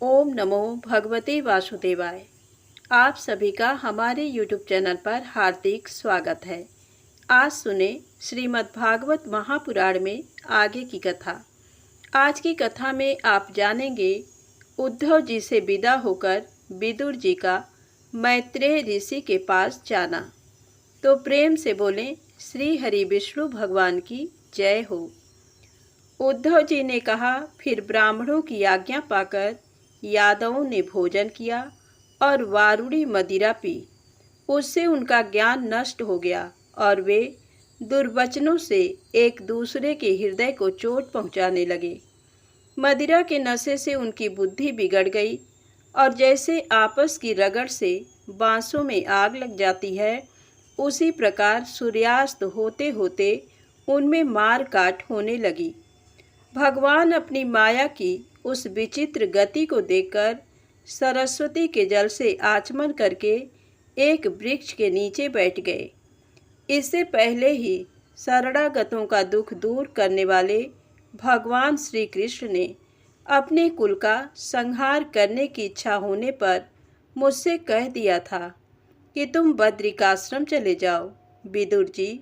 ओम नमो भगवते वासुदेवाय। आप सभी का हमारे YouTube चैनल पर हार्दिक स्वागत है। आज सुने श्रीमद् भागवत महापुराण में आगे की कथा। आज की कथा में आप जानेंगे उद्धव जी से विदा होकर विदुर जी का मैत्रेय ऋषि के पास जाना। तो प्रेम से बोलें श्री हरि विष्णु भगवान की जय हो। उद्धव जी ने कहा, फिर ब्राह्मणों की आज्ञा पाकर यादवों ने भोजन किया और वारुणी मदिरा पी। उससे उनका ज्ञान नष्ट हो गया और वे दुर्वचनों से एक दूसरे के हृदय को चोट पहुंचाने लगे। मदिरा के नशे से उनकी बुद्धि बिगड़ गई और जैसे आपस की रगड़ से बांसों में आग लग जाती है, उसी प्रकार सूर्यास्त होते होते उनमें मार काट होने लगी। भगवान अपनी माया की उस विचित्र गति को देखकर सरस्वती के जल से आचमन करके एक वृक्ष के नीचे बैठ गए। इससे पहले ही शरणागतों का दुख दूर करने वाले भगवान श्री कृष्ण ने अपने कुल का संहार करने की इच्छा होने पर मुझसे कह दिया था कि तुम बद्रिकाश्रम चले जाओ। विदुर जी,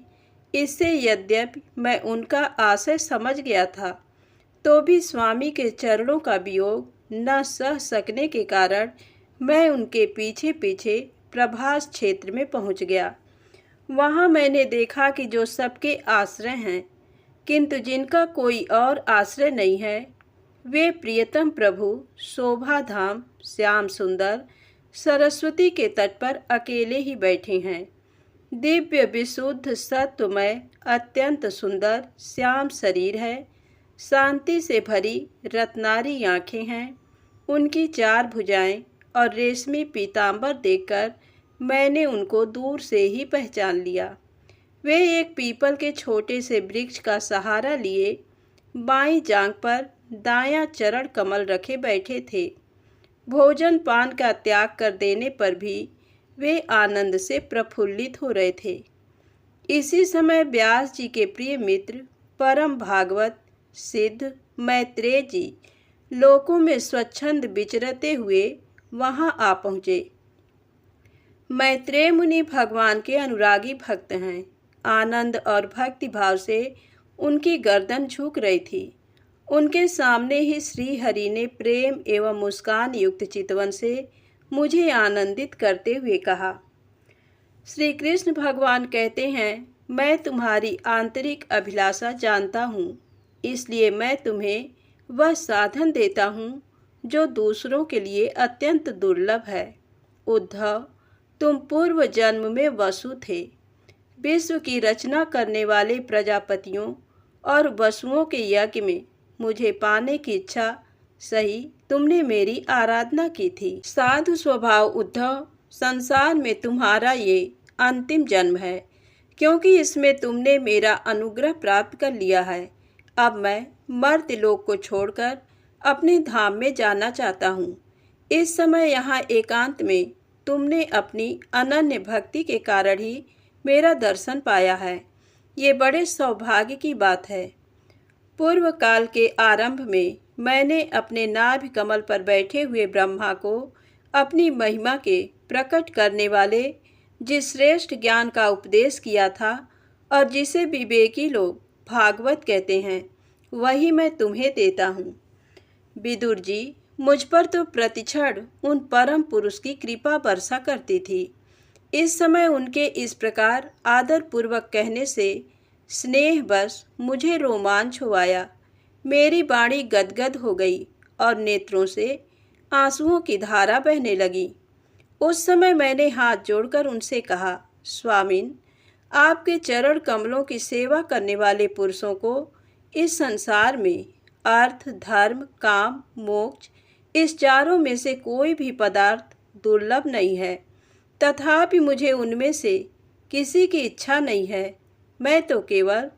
इससे यद्यपि मैं उनका आशय समझ गया था, तो भी स्वामी के चरणों का वियोग न सह सकने के कारण मैं उनके पीछे पीछे प्रभास क्षेत्र में पहुंच गया। वहां मैंने देखा कि जो सबके आश्रय हैं, किंतु जिनका कोई और आश्रय नहीं है, वे प्रियतम प्रभु शोभा धाम श्याम सुंदर सरस्वती के तट पर अकेले ही बैठे हैं। दिव्य विशुद्ध सत्वमय अत्यंत सुंदर श्याम शरीर है, शांति से भरी रत्नारी आँखें हैं, उनकी 4 भुजाएं और रेशमी पीतांबर देखकर मैंने उनको दूर से ही पहचान लिया। वे एक पीपल के छोटे से वृक्ष का सहारा लिए बाईं जांघ पर दायां चरण कमल रखे बैठे थे। भोजन पान का त्याग कर देने पर भी वे आनंद से प्रफुल्लित हो रहे थे। इसी समय व्यास जी के प्रिय मित्र परम भागवत सिद्ध मैत्रेय जी लोकों में स्वच्छंद विचरते हुए वहां आ पहुँचे। मैत्रेय मुनि भगवान के अनुरागी भक्त हैं। आनंद और भक्ति भाव से उनकी गर्दन झुक रही थी। उनके सामने ही श्री हरि ने प्रेम एवं मुस्कान युक्त चितवन से मुझे आनंदित करते हुए कहा। श्री कृष्ण भगवान कहते हैं, मैं तुम्हारी आंतरिक अभिलाषा जानता हूँ, इसलिए मैं तुम्हें वह साधन देता हूँ जो दूसरों के लिए अत्यंत दुर्लभ है। उद्धव, तुम पूर्व जन्म में वसु थे। विश्व की रचना करने वाले प्रजापतियों और वसुओं के यज्ञ में मुझे पाने की इच्छा सही तुमने मेरी आराधना की थी। साधु स्वभाव उद्धव, संसार में तुम्हारा ये अंतिम जन्म है, क्योंकि इसमें तुमने मेरा अनुग्रह प्राप्त कर लिया है। अब मैं मर्त्यलोक को छोड़कर अपने धाम में जाना चाहता हूँ। इस समय यहाँ एकांत में तुमने अपनी अनन्य भक्ति के कारण ही मेरा दर्शन पाया है। ये बड़े सौभाग्य की बात है। पूर्व काल के आरंभ में मैंने अपने नाभि कमल पर बैठे हुए ब्रह्मा को अपनी महिमा के प्रकट करने वाले जिस श्रेष्ठ ज्ञान का उपदेश किया था और जिसे विवेकी लोग भागवत कहते हैं, वही मैं तुम्हें देता हूँ। विदुर जी, मुझ पर तो प्रतिक्षण उन परम पुरुष की कृपा वर्षा करती थी। इस समय उनके इस प्रकार आदर पूर्वक कहने से स्नेहवश मुझे रोमांच हो आया। मेरी वाणी गदगद हो गई और नेत्रों से आंसुओं की धारा बहने लगी। उस समय मैंने हाथ जोड़कर उनसे कहा, स्वामिन, आपके चरण कमलों की सेवा करने वाले पुरुषों को इस संसार में अर्थ, धर्म, काम, मोक्ष, इस चारों में से कोई भी पदार्थ दुर्लभ नहीं है। तथापि मुझे उनमें से किसी की इच्छा नहीं है। मैं तो केवल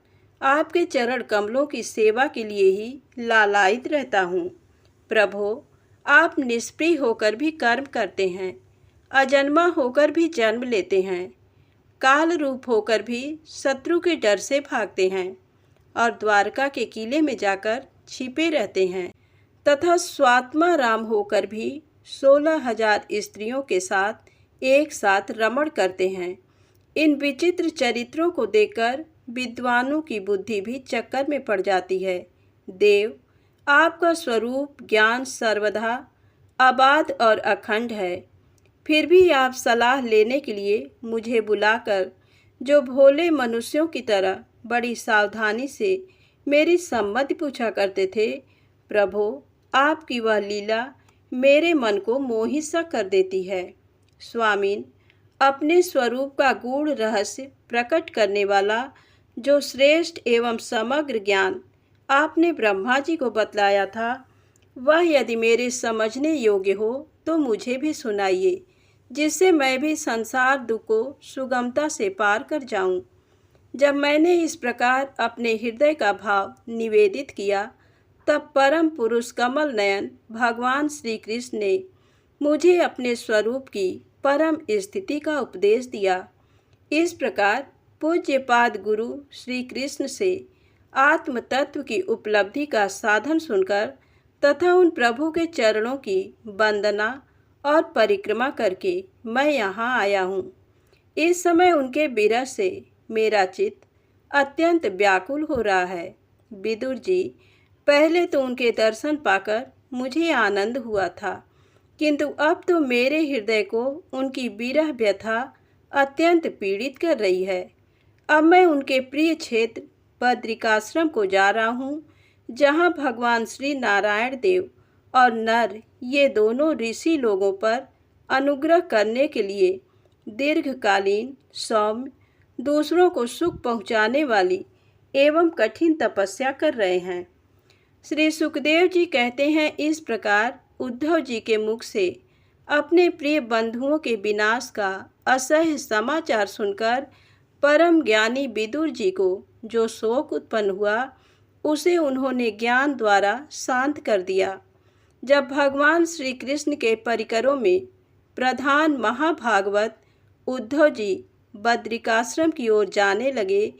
आपके चरण कमलों की सेवा के लिए ही लालायित रहता हूँ। प्रभो, आप निष्प्रिय होकर भी कर्म करते हैं, अजन्मा होकर भी जन्म लेते हैं, काल रूप होकर भी शत्रु के डर से भागते हैं और द्वारका के किले में जाकर छिपे रहते हैं। तथा स्वात्मा राम होकर भी 16,000 स्त्रियों के साथ एक साथ रमण करते हैं। इन विचित्र चरित्रों को देखकर विद्वानों की बुद्धि भी चक्कर में पड़ जाती है। देव, आपका स्वरूप ज्ञान सर्वदा अबाध और अखंड है, फिर भी आप सलाह लेने के लिए मुझे बुलाकर जो भोले मनुष्यों की तरह बड़ी सावधानी से मेरी सम्मति पूछा करते थे, प्रभो, आपकी वह लीला मेरे मन को मोहित सा कर देती है। स्वामीन, अपने स्वरूप का गूढ़ रहस्य प्रकट करने वाला जो श्रेष्ठ एवं समग्र ज्ञान आपने ब्रह्मा जी को बतलाया था, वह यदि मेरे समझने योग्य हो तो मुझे भी सुनाइए, जिससे मैं भी संसार दुख को सुगमता से पार कर जाऊं। जब मैंने इस प्रकार अपने हृदय का भाव निवेदित किया, तब परम पुरुष कमल नयन भगवान श्री कृष्ण ने मुझे अपने स्वरूप की परम स्थिति का उपदेश दिया। इस प्रकार पूज्यपाद गुरु श्री कृष्ण से आत्म तत्व की उपलब्धि का साधन सुनकर तथा उन प्रभु के चरणों की वंदना और परिक्रमा करके मैं यहाँ आया हूँ। इस समय उनके विरह से मेरा चित्त अत्यंत व्याकुल हो रहा है। विदुर जी, पहले तो उनके दर्शन पाकर मुझे आनंद हुआ था, किंतु अब तो मेरे हृदय को उनकी विरह व्यथा अत्यंत पीड़ित कर रही है। अब मैं उनके प्रिय क्षेत्र बद्रिकाश्रम को जा रहा हूँ, जहाँ भगवान श्री नारायण देव और नर ये दोनों ऋषि लोगों पर अनुग्रह करने के लिए दीर्घकालीन सौम्य, दूसरों को सुख पहुँचाने वाली एवं कठिन तपस्या कर रहे हैं। श्री सुखदेव जी कहते हैं, इस प्रकार उद्धव जी के मुख से अपने प्रिय बंधुओं के विनाश का असह्य समाचार सुनकर परम ज्ञानी विदुर जी को जो शोक उत्पन्न हुआ, उसे उन्होंने ज्ञान द्वारा शांत कर दिया। जब भगवान श्री कृष्ण के परिकरों में प्रधान महाभागवत उद्धव जी बद्रिकाश्रम की ओर जाने लगे,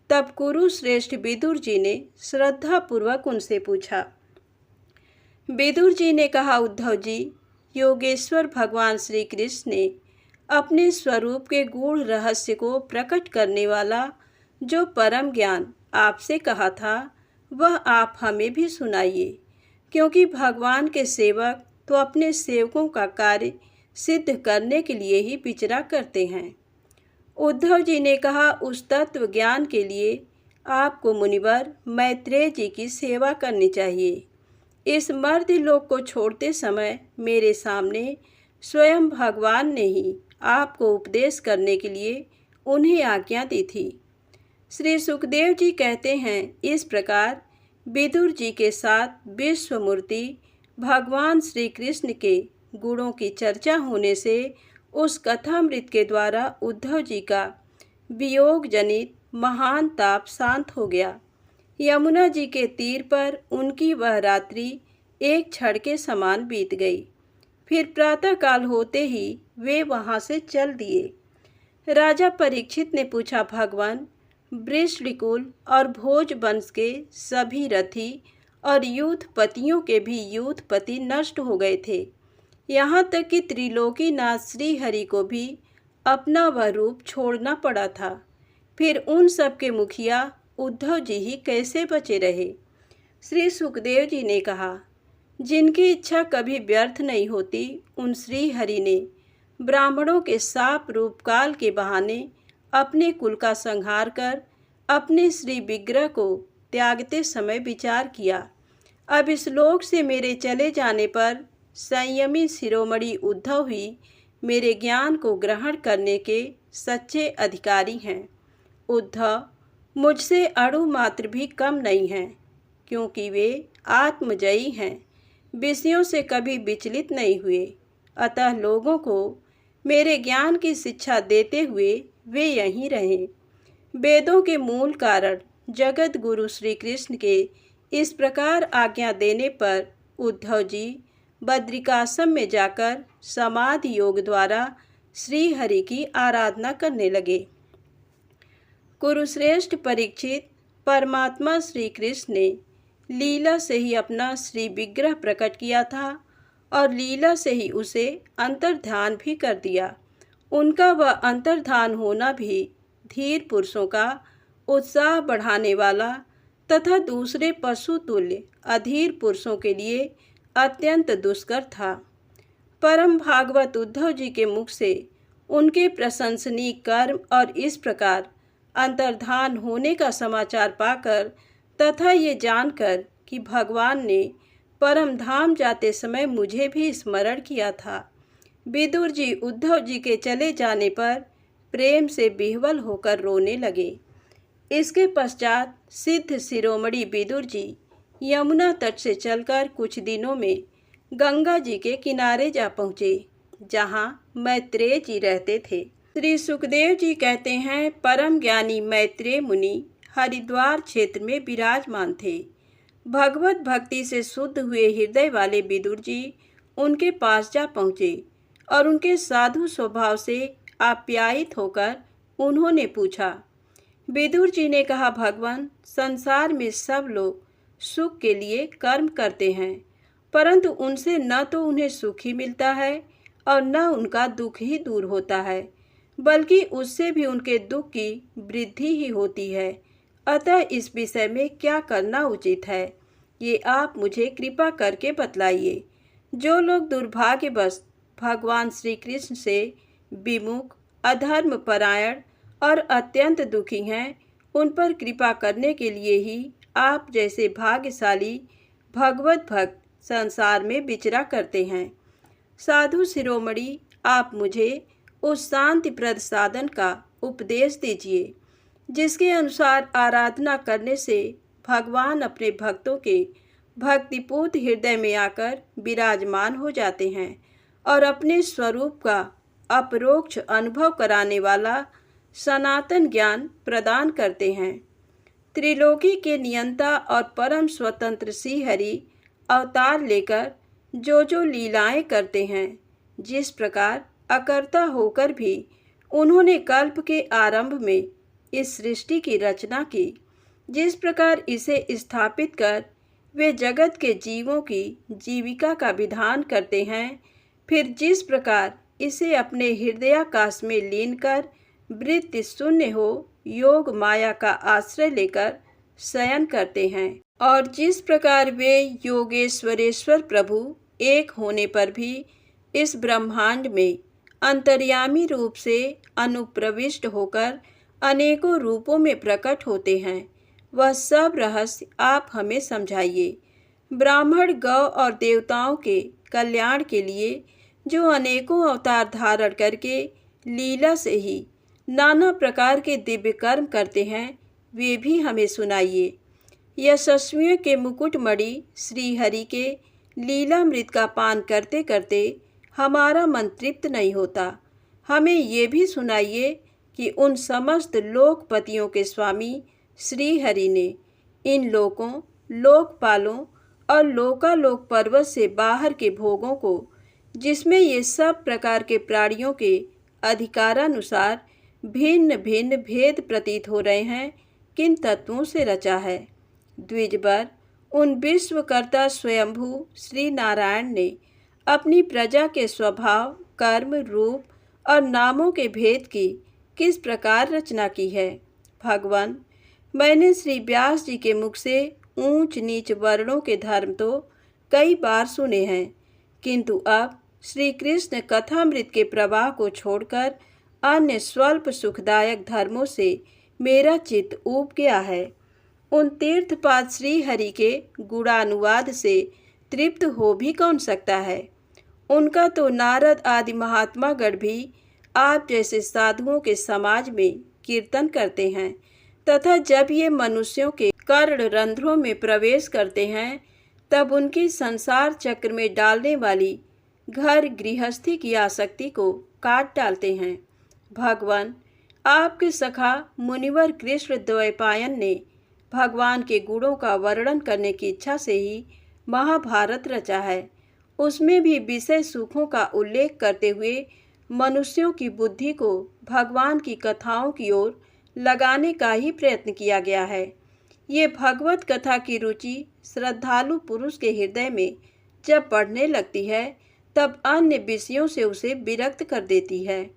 तब कुरुश्रेष्ठ विदुर जी ने श्रद्धापूर्वक उनसे पूछा। विदुर जी ने कहा, उद्धव जी, योगेश्वर भगवान श्री कृष्ण ने अपने स्वरूप के गूढ़ रहस्य को प्रकट करने वाला जो परम ज्ञान आपसे कहा था, वह आप हमें भी सुनाइए, क्योंकि भगवान के सेवक तो अपने सेवकों का कार्य सिद्ध करने के लिए ही विचरा करते हैं। उद्धव जी ने कहा, उस तत्व ज्ञान के लिए आपको मुनिवर मैत्रेय जी की सेवा करनी चाहिए। इस मर्द लोक को छोड़ते समय मेरे सामने स्वयं भगवान ने ही आपको उपदेश करने के लिए उन्हें आज्ञा दी थी। श्री सुखदेव जी कहते हैं, इस प्रकार विदुर जी के साथ विश्वमूर्ति भगवान श्री कृष्ण के गुणों की चर्चा होने से उस कथामृत के द्वारा उद्धव जी का वियोग जनित महान ताप शांत हो गया। यमुना जी के तीर पर उनकी वह रात्रि एक क्षण के समान बीत गई। फिर प्रातःकाल होते ही वे वहां से चल दिए। राजा परीक्षित ने पूछा, भगवान, वृषणकुल और भोज वंश के सभी रथी और यूथपतियों के भी यूथपति नष्ट हो गए थे। यहाँ तक कि त्रिलोकीनाथ श्रीहरि को भी अपना वह रूप छोड़ना पड़ा था। फिर उन सब के मुखिया उद्धव जी ही कैसे बचे रहे? श्री सुखदेव जी ने कहा, जिनकी इच्छा कभी व्यर्थ नहीं होती, उन श्रीहरि ने ब्राह्मणों के साप रूप काल के बहाने अपने कुल का संहार कर अपने श्री विग्रह को त्यागते समय विचार किया। अब इस लोक से मेरे चले जाने पर संयमी शिरोमणि उद्धव ही मेरे ज्ञान को ग्रहण करने के सच्चे अधिकारी हैं। उद्धव मुझसे अणु मात्र भी कम नहीं हैं, क्योंकि वे आत्मजयी हैं, विषयों से कभी विचलित नहीं हुए। अतः लोगों को मेरे ज्ञान की शिक्षा देते हुए वे यहीं रहें। वेदों के मूल कारण जगत गुरु श्री कृष्ण के इस प्रकार आज्ञा देने पर उद्धव जी बद्रिकाश्रम में जाकर समाधि योग द्वारा श्री हरि की आराधना करने लगे। कुरुश्रेष्ठ परीक्षित, परमात्मा श्री कृष्ण ने लीला से ही अपना श्री विग्रह प्रकट किया था और लीला से ही उसे अंतर्ध्यान भी कर दिया। उनका वह अंतर्धान होना भी धीर पुरुषों का उत्साह बढ़ाने वाला तथा दूसरे पशु तुल्य अधीर पुरुषों के लिए अत्यंत दुष्कर था। परम भागवत उद्धव जी के मुख से उनके प्रशंसनीय कर्म और इस प्रकार अंतर्धान होने का समाचार पाकर तथा ये जानकर कि भगवान ने परम धाम जाते समय मुझे भी स्मरण किया था, विदुर जी उद्धव जी के चले जाने पर प्रेम से विह्वल होकर रोने लगे। इसके पश्चात सिद्ध शिरोमणि विदुर जी यमुना तट से चलकर कुछ दिनों में गंगा जी के किनारे जा पहुँचे, जहाँ मैत्रेय जी रहते थे। श्री सुखदेव जी कहते हैं, परम ज्ञानी मैत्रेय मुनि हरिद्वार क्षेत्र में विराजमान थे। भगवत भक्ति से शुद्ध हुए हृदय वाले विदुर जी उनके पास जा पहुँचे और उनके साधु स्वभाव से आप्यायित होकर उन्होंने पूछा। विदुर जी ने कहा, भगवान, संसार में सब लोग सुख के लिए कर्म करते हैं, परंतु उनसे न तो उन्हें सुख ही मिलता है और न उनका दुख ही दूर होता है, बल्कि उससे भी उनके दुख की वृद्धि ही होती है। अतः इस विषय में क्या करना उचित है, ये आप मुझे कृपा करके बतलाइए। जो लोग दुर्भाग्यवश भगवान श्री कृष्ण से विमुख, अधर्म परायण और अत्यंत दुखी हैं, उन पर कृपा करने के लिए ही आप जैसे भाग्यशाली भगवत भक्त संसार में विचरा करते हैं। साधु शिरोमणि, आप मुझे उस शांतिप्रद साधन का उपदेश दीजिए जिसके अनुसार आराधना करने से भगवान अपने भक्तों के भक्तिपूत हृदय में आकर विराजमान हो जाते हैं और अपने स्वरूप का अपरोक्ष अनुभव कराने वाला सनातन ज्ञान प्रदान करते हैं। त्रिलोकी के नियंता और परम स्वतंत्र श्रीहरि अवतार लेकर जो लीलाएं करते हैं, जिस प्रकार अकर्ता होकर भी उन्होंने कल्प के आरंभ में इस सृष्टि की रचना की, जिस प्रकार इसे स्थापित कर वे जगत के जीवों की जीविका का विधान करते हैं, फिर जिस प्रकार इसे अपने हृदयाकाश में लीन कर वृत्ति शून्य हो योग माया का आश्रय लेकर शयन करते हैं, और जिस प्रकार वे योगेश्वरेश्वर प्रभु एक होने पर भी इस ब्रह्मांड में अंतर्यामी रूप से अनुप्रविष्ट होकर अनेकों रूपों में प्रकट होते हैं, वह सब रहस्य आप हमें समझाइए। ब्राह्मण, गौ और देवताओं के कल्याण के लिए जो अनेकों अवतार धारण करके लीला से ही नाना प्रकार के दिव्य कर्म करते हैं, वे भी हमें सुनाइए। यशस्वियों के मुकुटमणि श्री हरि के लीलामृत का पान करते करते हमारा मन तृप्त नहीं होता। हमें ये भी सुनाइए कि उन समस्त लोकपतियों के स्वामी श्री हरि ने इन लोकों, लोकपालों और लोकालोक पर्वत से बाहर के भोगों को, जिसमें ये सब प्रकार के प्राणियों के अधिकारानुसार भिन्न भिन्न भेद प्रतीत हो रहे हैं, किन तत्वों से रचा है। द्विजवर, उन विश्वकर्ता स्वयंभू श्री नारायण ने अपनी प्रजा के स्वभाव, कर्म, रूप और नामों के भेद की किस प्रकार रचना की है। भगवान, मैंने श्री व्यास जी के मुख से ऊंच नीच वर्णों के धर्म तो कई बार सुने हैं, किंतु अब श्री कृष्ण कथामृत के प्रवाह को छोड़कर अन्य स्वल्प सुखदायक धर्मों से मेरा चित्त ऊब गया है। उन तीर्थपाद श्री हरि के गुणानुवाद से तृप्त हो भी कौन सकता है। उनका तो नारद आदि महात्मागण भी आप जैसे साधुओं के समाज में कीर्तन करते हैं, तथा जब ये मनुष्यों के कर्ण रंध्रों में प्रवेश करते हैं, तब उनकी संसार चक्र में डालने वाली घर गृहस्थी की आसक्ति को काट डालते हैं। भगवान, आपके सखा मुनिवर कृष्ण द्वैपायन ने भगवान के गुणों का वर्णन करने की इच्छा से ही महाभारत रचा है। उसमें भी विषय सुखों का उल्लेख करते हुए मनुष्यों की बुद्धि को भगवान की कथाओं की ओर लगाने का ही प्रयत्न किया गया है। ये भगवत कथा की रुचि श्रद्धालु पुरुष के हृदय में जब बढ़ने लगती है तब अन्य विषयों से उसे विरक्त कर देती है।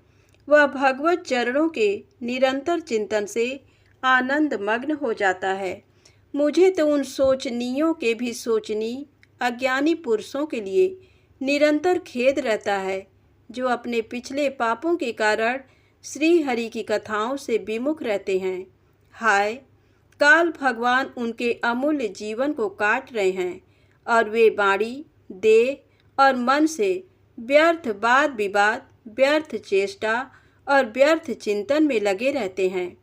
वह भगवत चरणों के निरंतर चिंतन से आनंद मग्न हो जाता है। मुझे तो उन सोचनीयों के भी सोचनीय अज्ञानी पुरुषों के लिए निरंतर खेद रहता है जो अपने पिछले पापों के कारण श्री हरि की कथाओं से विमुख रहते हैं। हाय, काल भगवान उनके अमूल्य जीवन को काट रहे हैं और वे वाणी, देह और मन से व्यर्थ वाद विवाद, व्यर्थ चेष्टा और व्यर्थ चिंतन में लगे रहते हैं।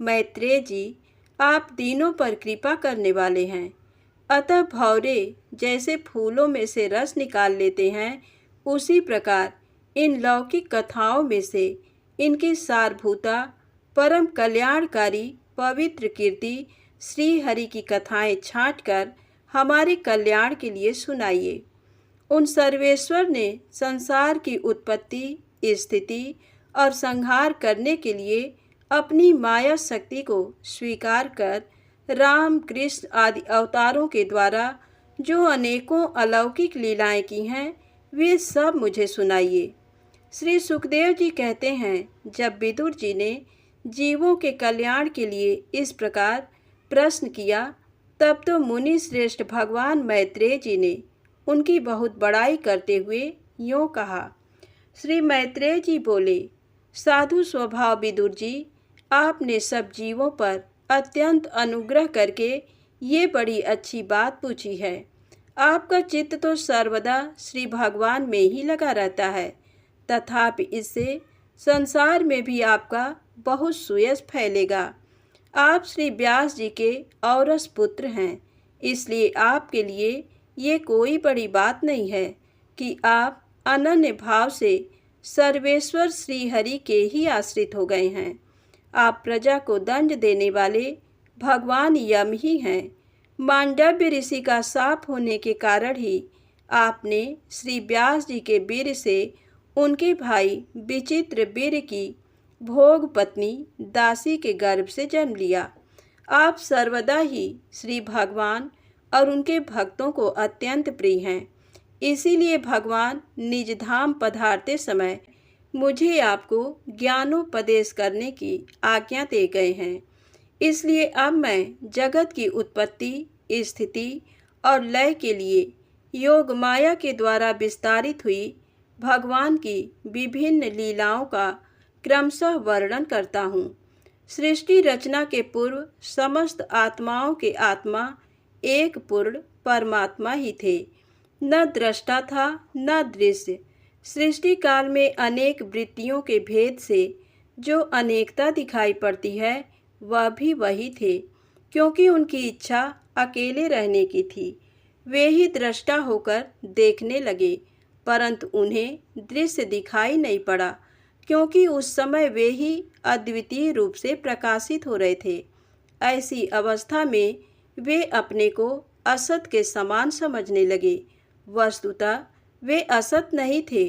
मैत्रेय जी, आप दीनों पर कृपा करने वाले हैं, अतः भौरे जैसे फूलों में से रस निकाल लेते हैं, उसी प्रकार इन लौकिक कथाओं में से इनकी सारभूता परम कल्याणकारी पवित्र कीर्ति श्री हरि की कथाएं छांटकर हमारे कल्याण के लिए सुनाइए। उन सर्वेश्वर ने संसार की उत्पत्ति, स्थिति और संहार करने के लिए अपनी माया शक्ति को स्वीकार कर राम, कृष्ण आदि अवतारों के द्वारा जो अनेकों अलौकिक लीलाएं की हैं, वे सब मुझे सुनाइए। श्री सुखदेव जी कहते हैं, जब विदुर जी ने जीवों के कल्याण के लिए इस प्रकार प्रश्न किया, तब तो मुनि श्रेष्ठ भगवान मैत्रेय जी ने उनकी बहुत बड़ाई करते हुए यूँ कहा। श्री मैत्रेय जी बोले, साधु स्वभाव विदुर जी, आपने सब जीवों पर अत्यंत अनुग्रह करके ये बड़ी अच्छी बात पूछी है। आपका चित्त तो सर्वदा श्री भगवान में ही लगा रहता है, तथापि इससे संसार में भी आपका बहुत सुयश फैलेगा। आप श्री व्यास जी के औरस पुत्र हैं, इसलिए आपके लिए ये कोई बड़ी बात नहीं है कि आप अनन्य भाव से सर्वेश्वर श्री हरि के ही आश्रित हो गए हैं। आप प्रजा को दंड देने वाले भगवान यम ही हैं। मांडव्य ऋषि का शाप होने के कारण ही आपने श्री व्यास जी के वीर से उनके भाई विचित्र वीर की भोग पत्नी दासी के गर्भ से जन्म लिया। आप सर्वदा ही श्री भगवान और उनके भक्तों को अत्यंत प्रिय हैं। इसीलिए भगवान निज धाम पधारते समय मुझे आपको ज्ञानोपदेश करने की आज्ञा दे गए हैं। इसलिए अब मैं जगत की उत्पत्ति, स्थिति और लय के लिए योग माया के द्वारा विस्तारित हुई भगवान की विभिन्न लीलाओं का क्रमशः वर्णन करता हूँ। सृष्टि रचना के पूर्व समस्त आत्माओं के आत्मा एक पूर्ण परमात्मा ही थे। न दृष्टा था न दृश्य। सृष्टि काल में अनेक वृत्तियों के भेद से जो अनेकता दिखाई पड़ती है, वह भी वही थे, क्योंकि उनकी इच्छा अकेले रहने की थी। वे ही दृष्टा होकर देखने लगे, परंतु उन्हें दृश्य दिखाई नहीं पड़ा, क्योंकि उस समय वे ही अद्वितीय रूप से प्रकाशित हो रहे थे। ऐसी अवस्था में वे अपने को असत के समान समझने लगे। वस्तुतः वे असत नहीं थे,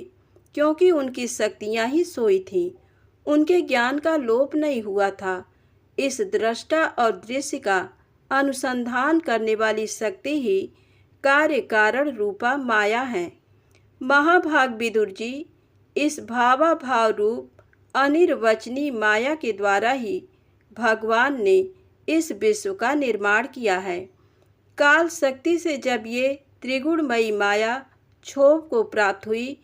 क्योंकि उनकी शक्तियाँ ही सोई थीं। उनके ज्ञान का लोप नहीं हुआ था। इस दृष्टा और दृश्य का अनुसंधान करने वाली शक्ति ही कार्य कारण रूपा माया है। महाभाग विदुर जी, इस भावाभाव रूप अनिर्वचनीय माया के द्वारा ही भगवान ने इस विश्व का निर्माण किया है। काल शक्ति से जब ये त्रिगुणमयी माया क्षोभ को प्राप्त हुई,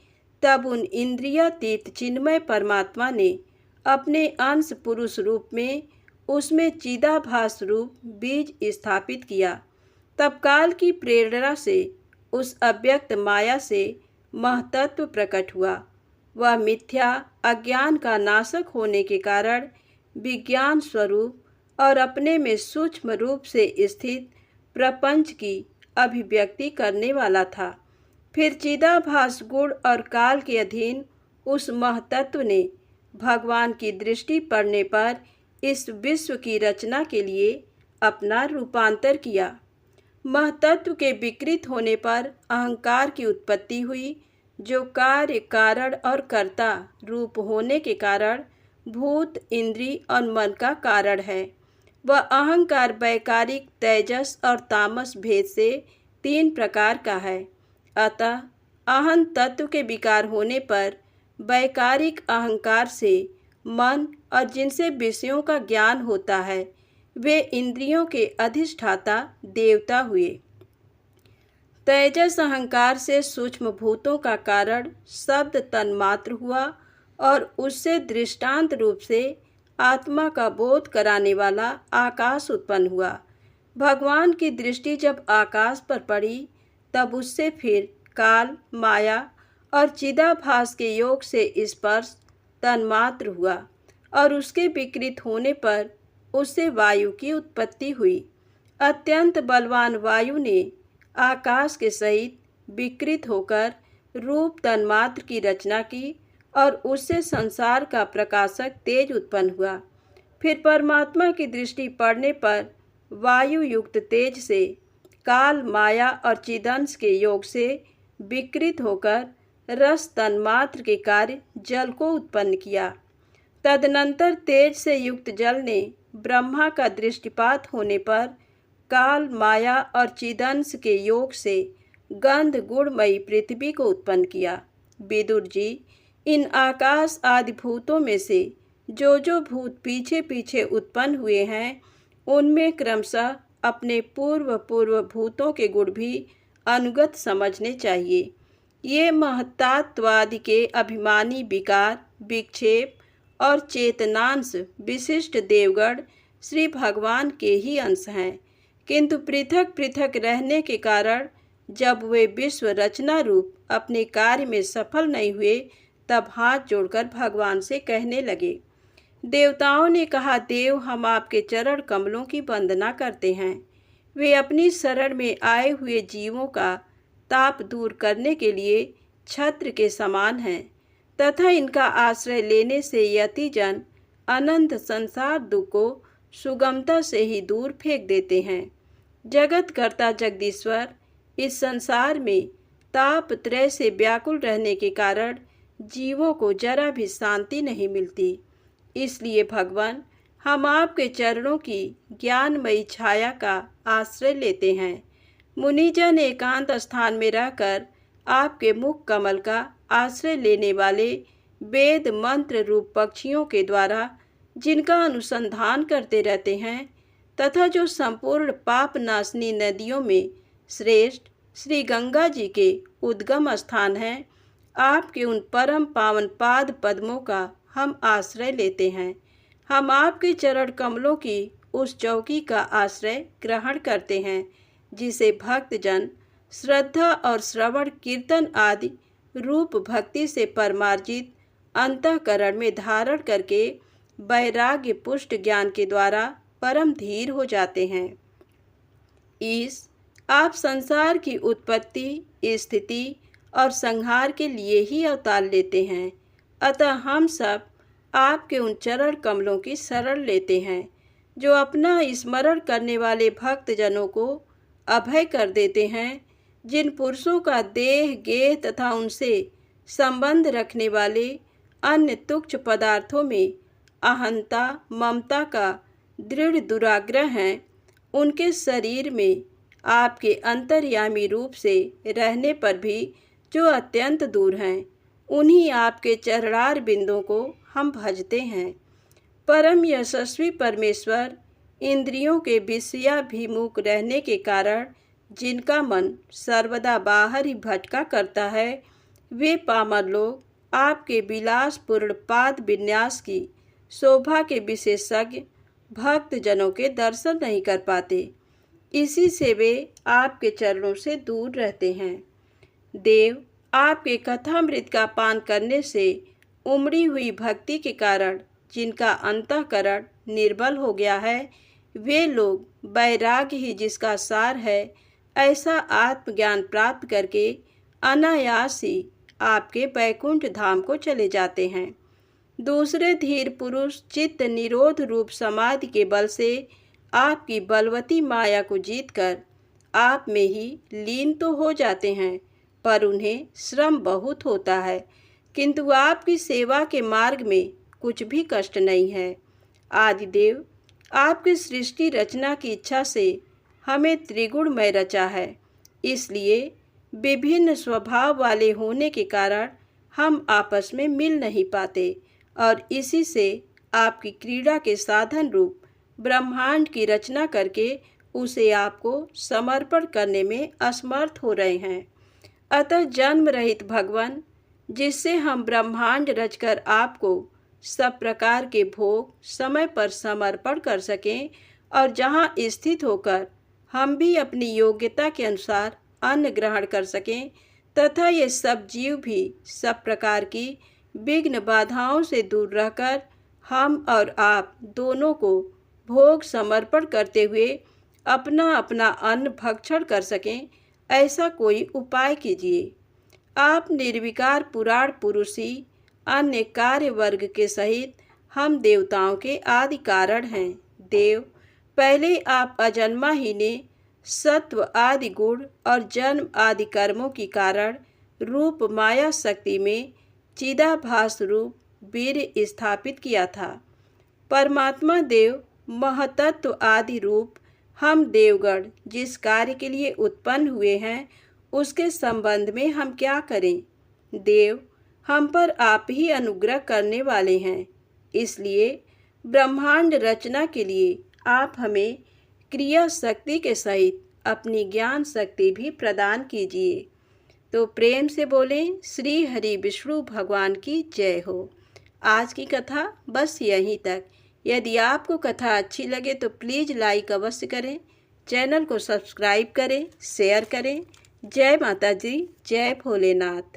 तब उन इंद्रियातीत चिन्मय परमात्मा ने अपने अंश पुरुष रूप में उसमें चिदाभास रूप बीज स्थापित किया। तब काल की प्रेरणा से उस अव्यक्त माया से महतत्व प्रकट हुआ। वह मिथ्या अज्ञान का नाशक होने के कारण विज्ञान स्वरूप और अपने में सूक्ष्म रूप से स्थित प्रपंच की अभिव्यक्ति करने वाला था। फिर चिदाभास गुण और काल के अधीन उस महतत्व ने भगवान की दृष्टि पड़ने पर इस विश्व की रचना के लिए अपना रूपांतर किया। महतत्व के विकृत होने पर अहंकार की उत्पत्ति हुई, जो कार्य कारण और कर्ता रूप होने के कारण भूत, इंद्रिय और मन का कारण है। वह अहंकार वैकारिक तेजस और तामस भेद से 3 प्रकार का है। अतः अहं तत्व के विकार होने पर वैकारिक अहंकार से मन और जिनसे विषयों का ज्ञान होता है वे इंद्रियों के अधिष्ठाता देवता हुए। तेजस अहंकार से सूक्ष्म भूतों का कारण शब्द तन्मात्र हुआ और उससे दृष्टांत रूप से आत्मा का बोध कराने वाला आकाश उत्पन्न हुआ। भगवान की दृष्टि जब आकाश पर पड़ी तब उससे फिर काल, माया और चिदाभास के योग से स्पर्श तन्मात्र हुआ और उसके विकृत होने पर उससे वायु की उत्पत्ति हुई। अत्यंत बलवान वायु ने आकाश के सहित विकृत होकर रूप तन्मात्र की रचना की और उससे संसार का प्रकाशक तेज उत्पन्न हुआ। फिर परमात्मा की दृष्टि पड़ने पर वायु युक्त तेज से काल, माया और चिदंश के योग से विकृत होकर रस तन्मात्र के कार्य जल को उत्पन्न किया। तदनंतर तेज से युक्त जल ने ब्रह्मा का दृष्टिपात होने पर काल, माया और चिदंश के योग से गंध गुणमयी पृथ्वी को उत्पन्न किया। विदुर जी, इन आकाश आदि भूतों में से जो भूत पीछे पीछे उत्पन्न हुए हैं उनमें क्रमशः अपने पूर्व भूतों के गुण भी अनुगत समझने चाहिए। ये महत्तात्वादि के अभिमानी विकार, विक्षेप और चेतनांश विशिष्ट देवगण श्री भगवान के ही अंश हैं, किंतु पृथक पृथक रहने के कारण जब वे विश्व रचना रूप अपने कार्य में सफल नहीं हुए तब हाथ जोड़कर भगवान से कहने लगे। देवताओं ने कहा, देव, हम आपके चरण कमलों की वंदना करते हैं। वे अपनी शरण में आए हुए जीवों का ताप दूर करने के लिए छत्र के समान हैं तथा इनका आश्रय लेने से यतिजन अनंत संसार दुख को सुगमता से ही दूर फेंक देते हैं। जगत कर्ता जगदीश्वर इस संसार में ताप त्रय से व्याकुल रहने के कारण जीवों को जरा भी शांति नहीं मिलती। इसलिए भगवान, हम आपके चरणों की ज्ञानमयी छाया का आश्रय लेते हैं। मुनिजन एकांत स्थान में रहकर आपके मुख कमल का आश्रय लेने वाले वेद मंत्र रूप पक्षियों के द्वारा जिनका अनुसंधान करते रहते हैं तथा जो संपूर्ण पाप नाशनी नदियों में श्रेष्ठ श्री गंगा जी के उद्गम स्थान हैं, आपके उन परम पावन पाद पद्मों का हम आश्रय लेते हैं। हम आपके चरण कमलों की उस चौकी का आश्रय ग्रहण करते हैं जिसे भक्तजन श्रद्धा और श्रवण कीर्तन आदि रूप भक्ति से परमार्जित अंतःकरण में धारण करके वैराग्य पुष्ट ज्ञान के द्वारा परम धीर हो जाते हैं। आप संसार की उत्पत्ति, स्थिति और संहार के लिए ही अवतार लेते हैं। अतः हम सब आपके उन चरण कमलों की शरण लेते हैं जो अपना स्मरण करने वाले भक्तजनों को अभय कर देते हैं। जिन पुरुषों का देह, गेह तथा उनसे संबंध रखने वाले अन्य तुच्छ पदार्थों में अहंता, ममता का दृढ़ दुराग्रह है, उनके शरीर में आपके अंतर्यामी रूप से रहने पर भी जो अत्यंत दूर हैं, उन्हीं आपके चरणार बिंदों को हम भजते हैं। परम यशस्वी परमेश्वर इंद्रियों के विषयाभिमुख रहने के कारण जिनका मन सर्वदा बाहर ही भटका करता है, वे पामर लोग आपके विलासपूर्ण पाद विन्यास की शोभा के विशेषज्ञ भक्तजनों के दर्शन नहीं कर पाते। इसी से वे आपके चरणों से दूर रहते हैं। देव, आपके कथामृत का पान करने से उमड़ी हुई भक्ति के कारण जिनका अंतःकरण निर्बल हो गया है, वे लोग वैराग्य ही जिसका सार है ऐसा आत्मज्ञान प्राप्त करके अनायास ही आपके वैकुंठ धाम को चले जाते हैं। दूसरे धीर पुरुष चित्त निरोध रूप समाधि के बल से आपकी बलवती माया को जीतकर आप में ही लीन तो हो जाते हैं, पर उन्हें श्रम बहुत होता है, किंतु आपकी सेवा के मार्ग में कुछ भी कष्ट नहीं है। आदिदेव, आपकी सृष्टि रचना की इच्छा से हमें त्रिगुणमय रचा है। इसलिए विभिन्न स्वभाव वाले होने के कारण हम आपस में मिल नहीं पाते और इसी से आपकी क्रीड़ा के साधन रूप ब्रह्मांड की रचना करके उसे आपको समर्पण करने में असमर्थ हो रहे हैं। अतः जन्म रहित भगवान, जिससे हम ब्रह्मांड रचकर आपको सब प्रकार के भोग समय पर समर्पण कर सकें और जहाँ स्थित होकर हम भी अपनी योग्यता के अनुसार अन्न ग्रहण कर सकें तथा ये सब जीव भी सब प्रकार की विघ्न बाधाओं से दूर रहकर हम और आप दोनों को भोग समर्पण करते हुए अपना अपना अन्न भक्षण कर सकें, ऐसा कोई उपाय कीजिए। आप निर्विकार पुराण पुरुष ही अन्य कार्य वर्ग के सहित हम देवताओं के आदि कारण हैं। देव, पहले आप अजन्मा ही ने सत्व आदि गुण और जन्म आदि कर्मों की कारण रूप माया शक्ति में चिदाभास रूप वीर स्थापित किया था। परमात्मा देव महतत्व आदि रूप हम देवगण जिस कार्य के लिए उत्पन्न हुए हैं उसके संबंध में हम क्या करें। देव, हम पर आप ही अनुग्रह करने वाले हैं, इसलिए ब्रह्मांड रचना के लिए आप हमें क्रिया शक्ति के सहित अपनी ज्ञान शक्ति भी प्रदान कीजिए। तो प्रेम से बोलें श्री हरि विष्णु भगवान की जय हो। आज की कथा बस यहीं तक। यदि आपको कथा अच्छी लगे तो प्लीज़ लाइक अवश्य करें, चैनल को सब्सक्राइब करें, शेयर करें। जय माता दी, जय भोलेनाथ।